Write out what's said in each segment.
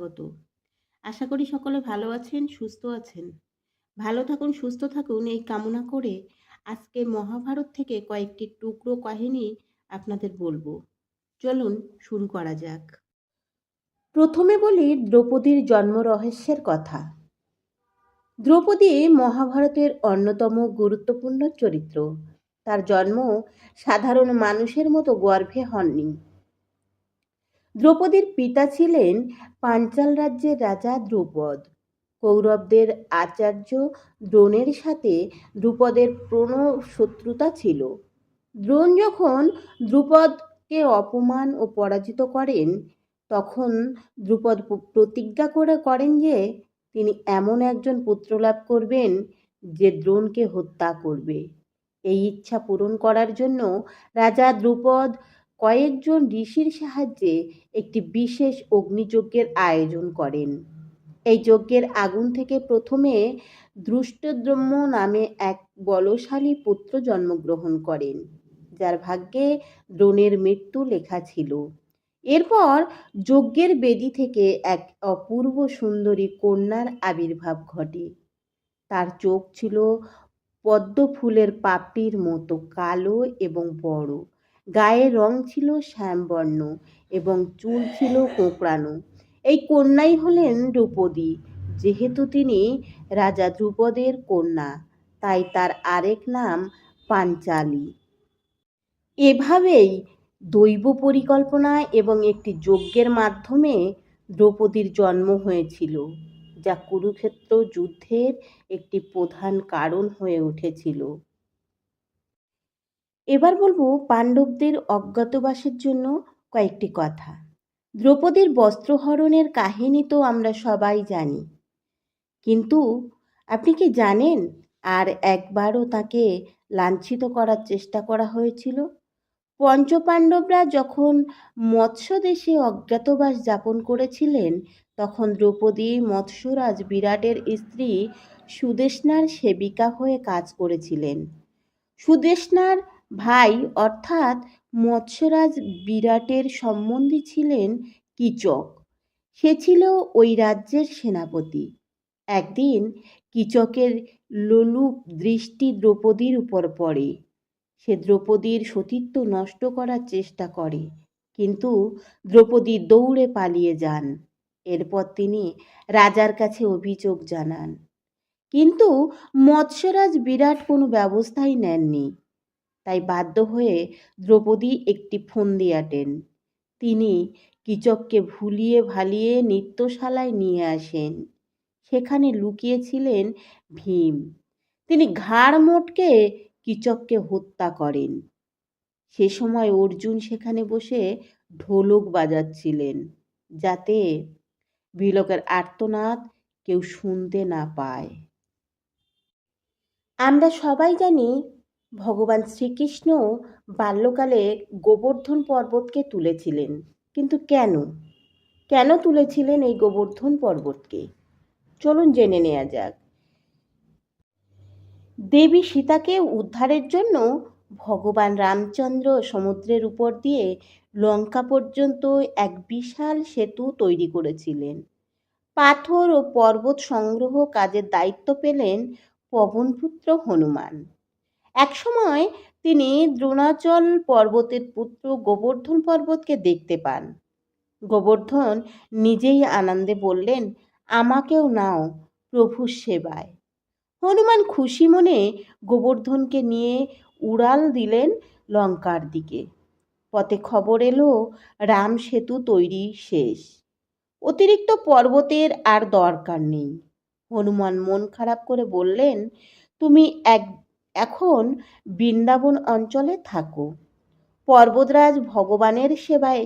স্বাগত। আশা করি সকলে ভালো আছেন, সুস্থ আছেন। ভালো থাকুন, সুস্থ থাকুন এই কামনা করে আজকে মহাভারত থেকে কয়েকটি টুকরো কাহিনী আপনাদের বলবো। চলুন শুরু করা যাক। প্রথমে বলি দ্রৌপদীর জন্ম রহস্যের কথা। দ্রৌপদী মহাভারতের অন্যতম গুরুত্বপূর্ণ চরিত্র। তার জন্ম সাধারণ মানুষের মতো গর্ভে হননি। দ্রৌপদীর পিতা ছিলেন পাঞ্চাল রাজ্যের রাজা দ্রুপদ। কৌরবদের আচার্য দ্রোণের সাথে দ্রুপদের শত্রুতা ছিল। দ্রোণ যখন দ্রুপদকে অপমান ও পরাজিত করেন, তখন দ্রুপদ প্রতিজ্ঞা করেন যে তিনি এমন একজন পুত্র লাভ করবেন যে দ্রোণকে হত্যা করবে। এই ইচ্ছা পূরণ করার জন্য রাজা দ্রুপদ কয়েকজন ঋষির সাহায্যে একটি বিশেষ অগ্নিযজ্ঞের আয়োজন করেন। এই যজ্ঞের আগুন থেকে প্রথমে ধৃষ্টদ্যম্ন নামে এক বলশালী পুত্র জন্মগ্রহণ করেন, যার ভাগ্যে দ্রোণের মৃত্যু লেখা ছিল। এরপর যজ্ঞের বেদি থেকে এক অপূর্ব সুন্দরী কন্যার আবির্ভাব ঘটে। তার চোখ ছিল পদ্ম ফুলের পাপড়ির মতো কালো এবং বড়, গায়ের রং ছিল শ্যামবর্ণ এবং চুল ছিল কোঁকড়ানো। এই কন্যাই হলেন দ্রৌপদী। যেহেতু তিনি রাজা দ্রুপদের কন্যা, তাই তার আরেক নাম পাঞ্চালী। এভাবেই দৈব পরিকল্পনা এবং একটি যজ্ঞের মাধ্যমে দ্রৌপদীর জন্ম হয়েছিল, যা কুরুক্ষেত্র যুদ্ধের একটি প্রধান কারণ হয়ে উঠেছিল। এবার বলবো পাণ্ডবদের অজ্ঞাতবাসের জন্য কয়েকটি কথা। দ্রৌপদীর বস্ত্রহরণের কাহিনী তো আমরা সবাই জানি, কিন্তু আপনি কি জানেন আর একবারও তাকে লাঞ্ছিত করার চেষ্টা করা হয়েছিল? পঞ্চপাণ্ডবরা যখন মৎস্য দেশে অজ্ঞাতবাস যাপন করেছিলেন, তখন দ্রৌপদী মৎস্যরাজ বিরাটের স্ত্রী সুদেষ্ণার সেবিকা হয়ে কাজ করেছিলেন। সুদেষ্ণার ভাই অর্থাৎ মৎস্যরাজ বিরাটের সম্বন্ধী ছিলেন কীচক। সে ছিল ওই রাজ্যের সেনাপতি। একদিন কীচকের লোলুপ দৃষ্টি দ্রৌপদীর উপর পড়ে। সে দ্রৌপদীর সতীত্ব নষ্ট করার চেষ্টা করে, কিন্তু দ্রৌপদী দৌড়ে পালিয়ে যান। এরপর তিনি রাজার কাছে অভিযোগ জানান, কিন্তু মৎস্যরাজ বিরাট কোনো ব্যবস্থাই নেননি। তাই বাধ্য হয়ে দ্রৌপদী একটি ফন্দি আঁটেন। তিনি কীচককে ভুলিয়ে ভালিয়ে নৃত্যশালায় নিয়ে আসেন। সেখানে লুকিয়েছিলেন ভীম। তিনি ঘাড় মটকে কীচককে হত্যা করেন। সে সময় অর্জুন সেখানে বসে ঢোলক বাজাচ্ছিলেন, যাতে বিলকের আর্তনাদ কেউ শুনতে না পায়। আমরা সবাই জানি ভগবান শ্রীকৃষ্ণ বাল্যকালে গোবর্ধন পর্বতকে তুলেছিলেন, কিন্তু কেন তুলেছিলেন এই গোবর্ধন পর্বতকে? চলুন জেনে নেওয়া যাক। দেবী সীতাকে উদ্ধারের জন্য ভগবান রামচন্দ্র সমুদ্রের উপর দিয়ে লঙ্কা পর্যন্ত এক বিশাল সেতু তৈরি করেছিলেন। পাথর ও পর্বত সংগ্রহ কাজের দায়িত্ব পেলেন পবনপুত্র হনুমান। একসময় তিনি দ্রোণাচল পর্বতের পুত্র গোবর্ধন পর্বতকে দেখতে পান। গোবর্ধন নিজেই আনন্দে বললেন, আমাকেও নাও প্রভুর সেবায়। হনুমান খুশি মনে গোবর্ধনকে নিয়ে উড়াল দিলেন লঙ্কার দিকে। পথে খবর এলো রাম সেতু তৈরি শেষ। অতিরিক্ত পর্বতের আর দরকার নেই। হনুমান মন খারাপ করে বললেন, তুমি এখন বৃন্দাবন অঞ্চলে থাকো। পর্বতরাজ ভগবানের সেবায়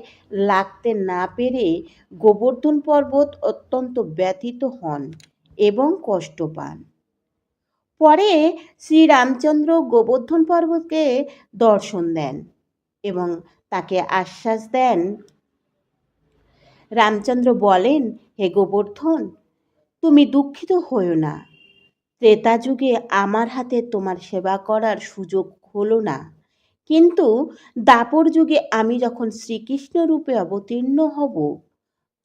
লাগতে না পেরে গোবর্ধন পর্বত অত্যন্ত ব্যথিত হন এবং কষ্ট পান। পরে শ্রীরামচন্দ্র গোবর্ধন পর্বতকে দর্শন দেন এবং তাকে আশ্বাস দেন। রামচন্দ্র বলেন, হে গোবর্ধন, তুমি দুঃখিত হও না। ত্রেতা যুগে আমার হাতে তোমার সেবা করার সুযোগ হলো না, কিন্তু দাপর যুগে আমি যখন শ্রীকৃষ্ণ রূপে অবতীর্ণ হব,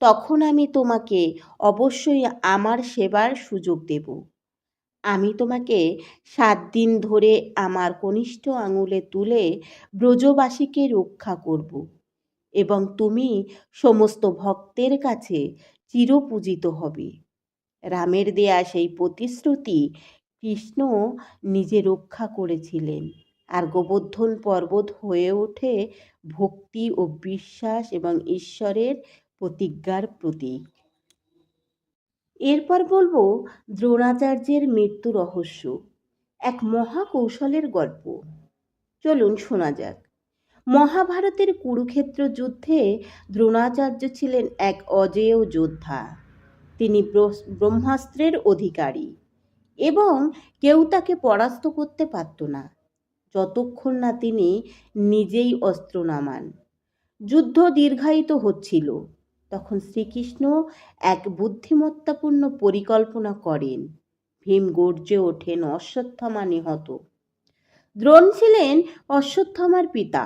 তখন আমি তোমাকে অবশ্যই আমার সেবার সুযোগ দেব। আমি তোমাকে 7 দিন ধরে আমার কনিষ্ঠ আঙুলে তুলে ব্রজবাসীকে রক্ষা করব এবং তুমি সমস্ত ভক্তের কাছে চিরপূজিত হবে। রামের দেয়া সেই প্রতিশ্রুতি কৃষ্ণ নিজে রক্ষা করেছিলেন, আর গোবর্ধন পর্বত হয়ে ওঠে ভক্তি ও বিশ্বাস এবং ঈশ্বরের প্রতিজ্ঞার প্রতীক। এরপর বলবো দ্রোণাচার্যের মৃত্যু রহস্য, এক মহাকৌশলের গল্প। চলুন শোনা যাক। মহাভারতের কুরুক্ষেত্র যুদ্ধে দ্রোণাচার্য ছিলেন এক অজেয় যোদ্ধা। তিনি ব্রহ্মাস্ত্রের অধিকারী এবং কেউ তাকে পরাস্ত করতে পারত না যতক্ষণ না তিনি নিজেই অস্ত্র নামান। যুদ্ধ দীর্ঘায়িত হচ্ছিল। তখন শ্রীকৃষ্ণ এক বুদ্ধিমত্তাপূর্ণ পরিকল্পনা করেন। ভীম গর্জে ওঠেন, অশ্বত্থামা নিহত। দ্রোণ ছিলেন অশ্বত্থামার পিতা।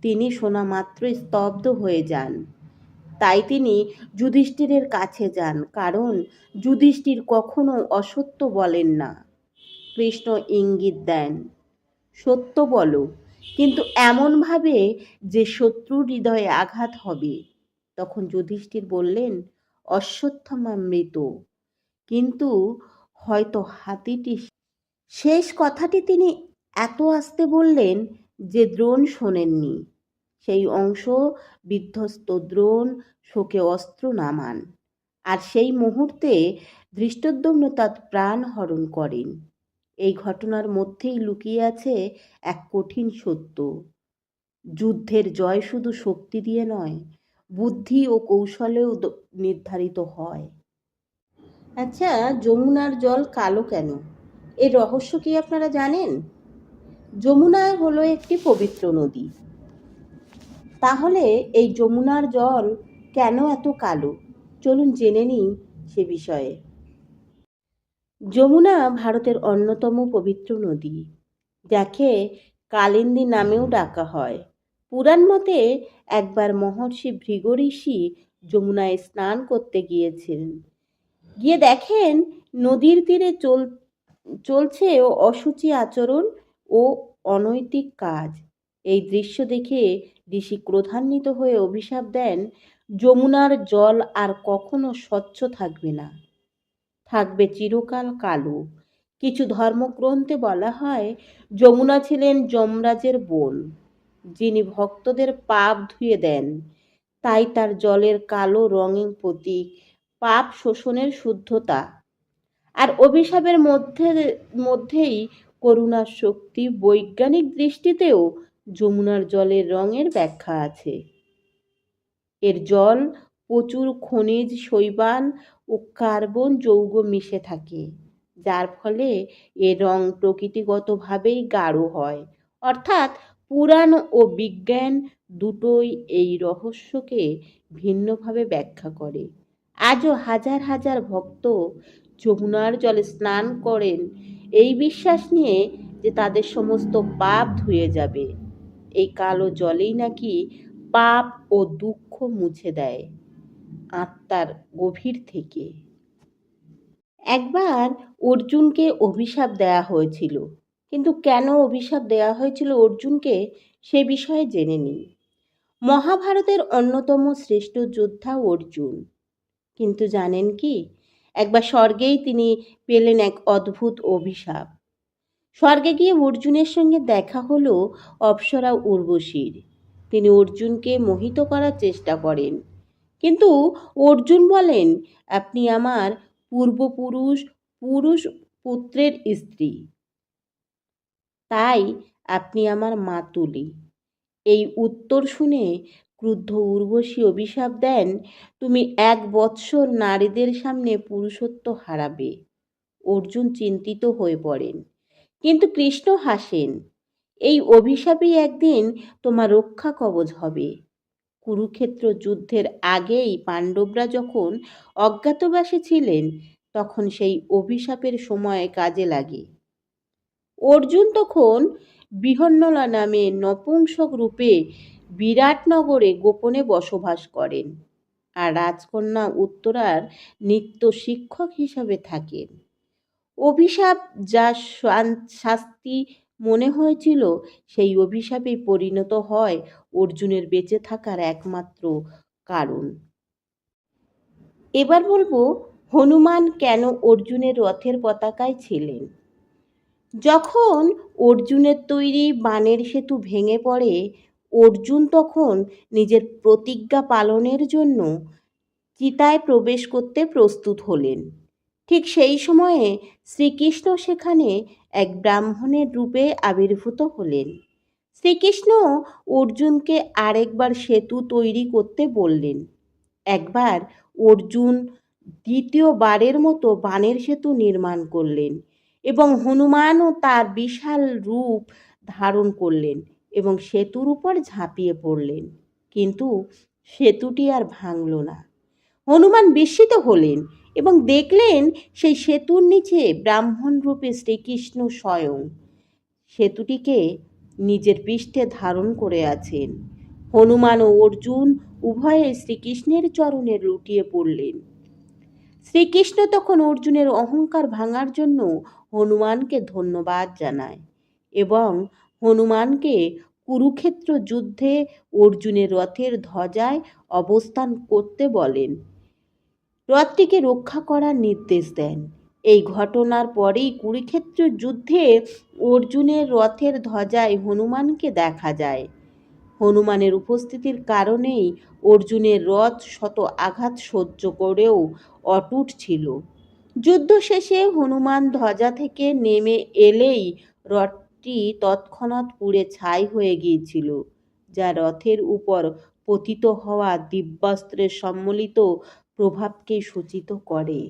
তিনি শোনা মাত্রই স্তব্ধ হয়ে যান। তাই তিনি যুধিষ্ঠিরের কাছে যান, কারণ যুধিষ্ঠির কখনো অসত্য বলেন না। কৃষ্ণ ইঙ্গিত দেন, সত্য বলো, কিন্তু এমনভাবে যে শত্রুর হৃদয়ে আঘাত হবে। তখন যুধিষ্ঠির বললেন, অশ্বত্থামা মৃত, কিন্তু হয়তো হাতিটি। শেষ কথাটি তিনি এত আস্তে বললেন যে দ্রোণ শোনেননি। সেই অংশ বিধ্বস্ত দ্রোণ শোকে অস্ত্র নামান, আর সেই মুহূর্তে ধৃষ্টদ্যুম্ন তার প্রাণ হরণ করেন। এই ঘটনার মধ্যেই লুকিয়ে আছে এক কঠিন সত্য। যুদ্ধের জয় শুধু শক্তি দিয়ে নয়, বুদ্ধি ও কৌশলেও নির্ধারিত হয়। আচ্ছা, যমুনার জল কালো কেন? এর রহস্য কি আপনারা জানেন? যমুনা হলো একটি পবিত্র নদী। তাহলে এই যমুনার জল কেন এত কালো? চলুন জেনে নিই সে বিষয়ে। যমুনা ভারতের অন্যতম পবিত্র নদী, যাকে কালিন্দী নামেও ডাকা হয়। পুরাণ মতে একবার মহর্ষি ভৃগ ঋষি যমুনায় স্নান করতে গিয়েছিলেন। গিয়ে দেখেন নদীর তীরে চলছে অশুচি আচরণ ও অনৈতিক কাজ। এই দৃশ্য দেখে ঋষি ক্রোধান্বিত হয়ে অভিশাপ দেন, যমুনার জল আর কখনো স্বচ্ছ থাকবে না, থাকবে চিরকাল কালো। কিছু ধর্মগ্রন্থে বলা হয় যমুনা ছিলেন যমরাজের বোন, যিনি ভক্তদের পাপ ধুয়ে দেন। তাই তার জলের কালো রঙের প্রতীক পাপ শোষণের শুদ্ধতা। আর অভিশাপের মধ্যেই করুণার শক্তি। বৈজ্ঞানিক দৃষ্টিতেও যমুনার জলের রঙের ব্যাখ্যা আছে। এর জল প্রচুর খনিজ, শৈবাল ও কার্বন যৌগ মিশে থাকে, যার ফলে এর রং প্রকৃতিগতভাবেই গাঢ় হয়। অর্থাৎ পুরাণ ও বিজ্ঞান দুটোই এই রহস্যকে ভিন্নভাবে ব্যাখ্যা করে। আজও হাজার হাজার ভক্ত যমুনার জলে স্নান করেন এই বিশ্বাস নিয়ে যে তাদের সমস্ত পাপ ধুয়ে যাবে। এই কালো জলেই নাকি পাপ ও দুঃখ মুছে দেয় আত্মার গভীর থেকে। একবার অর্জুনকে অভিশাপ দেয়া হয়েছিল, কিন্তু কেন অভিশাপ দেয়া হয়েছিল অর্জুনকে সে বিষয়ে জেনে নিই। মহাভারতের অন্যতম শ্রেষ্ঠ যোদ্ধা অর্জুন, কিন্তু জানেন কি, একবার স্বর্গেই তিনি পেলেন এক অদ্ভুত অভিশাপ। স্বর্গে গিয়ে অর্জুনের সঙ্গে দেখা হলো অপ্সরা উর্বশীর। তিনি অর্জুনকে মোহিত করার চেষ্টা করেন, কিন্তু অর্জুন বলেন, আপনি আমার পূর্বপুরুষ পুরুষ পুত্রের স্ত্রী, তাই আপনি আমার মাতুলি। এই উত্তর শুনে ক্রুদ্ধ উর্বশী অভিশাপ দেন, তুমি 1 বৎসর নারীদের সামনে পুরুষত্ব হারাবে। অর্জুন চিন্তিত হয়ে পড়েন, কিন্তু কৃষ্ণ হাসেন, এই অভিশাপই একদিন তোমার রক্ষা কবচ হবে। কুরুক্ষেত্র যুদ্ধের আগেই পাণ্ডবরা যখন অজ্ঞাতবাসে ছিলেন, তখন সেই অভিশাপের সময় কাজে লাগে। অর্জুন তখন বিহন্নলা নামে নপুংসক রূপে বিরাটনগরে গোপনে বসবাস করেন। আর রাজকন্যা উত্তরার নিত্য শিক্ষক হিসাবে থাকেন। অভিশাপ যা শাস্তি মনে হয়েছিল, সেই অভিশাপে পরিণত হয় অর্জুনের বেঁচে থাকার একমাত্র কারণ। এবার বলবো হনুমান কেন অর্জুনের রথের পতাকায় ছিলেন। যখন অর্জুনের তৈরি বাণের সেতু ভেঙে পড়ে, অর্জুন তখন নিজের প্রতিজ্ঞা পালনের জন্য চিতায় প্রবেশ করতে প্রস্তুত হলেন। ঠিক সেই সময়ে শ্রীকৃষ্ণ সেখানে এক ব্রাহ্মণের রূপে আবির্ভূত হলেন। শ্রীকৃষ্ণ অর্জুনকে আরেকবার সেতু তৈরি করতে বললেন। একবার অর্জুন দ্বিতীয়বারের মতো বাণের সেতু নির্মাণ করলেন এবং হনুমানও তার বিশাল রূপ ধারণ করলেন এবং সেতুর উপর ঝাঁপিয়ে পড়লেন। কিন্তু সেতুটি আর ভাঙল না। হনুমান বিস্মিত হলেন এবং দেখলেন সেই সেতুর নিচে ব্রাহ্মণ রূপে শ্রীকৃষ্ণ স্বয়ং সেতুটিকে নিজের পৃষ্ঠে ধারণ করে আছেন। হনুমান ও অর্জুন উভয়ে শ্রীকৃষ্ণের চরণে লুটিয়ে পড়লেন। শ্রীকৃষ্ণ তখন অর্জুনের অহংকার ভাঙার জন্য হনুমানকে ধন্যবাদ জানায় এবং হনুমানকে কুরুক্ষেত্র যুদ্ধে অর্জুনের রথের ধ্বজায় অবস্থান করতে বলেন, রথটিকে রক্ষা করার নির্দেশ দেন। এই ঘটনার পরেই কুরুক্ষেত্র যুদ্ধে অর্জুনের রথের ধ্বজায় হনুমানকে দেখা যায়। হনুমানের উপস্থিতির কারণেই অর্জুনের রথ শত আঘাত সহ্য করেও অটুট ছিল। যুদ্ধ শেষে হনুমান ধ্বজা থেকে নেমে এলেই রথটি তৎক্ষণাৎ পুড়ে ছাই হয়ে গিয়েছিল, যা রথের উপর পতিত হওয়া দিব্যাস্ত্রের সম্মিলিত প্রভাবকে সূচিত করে।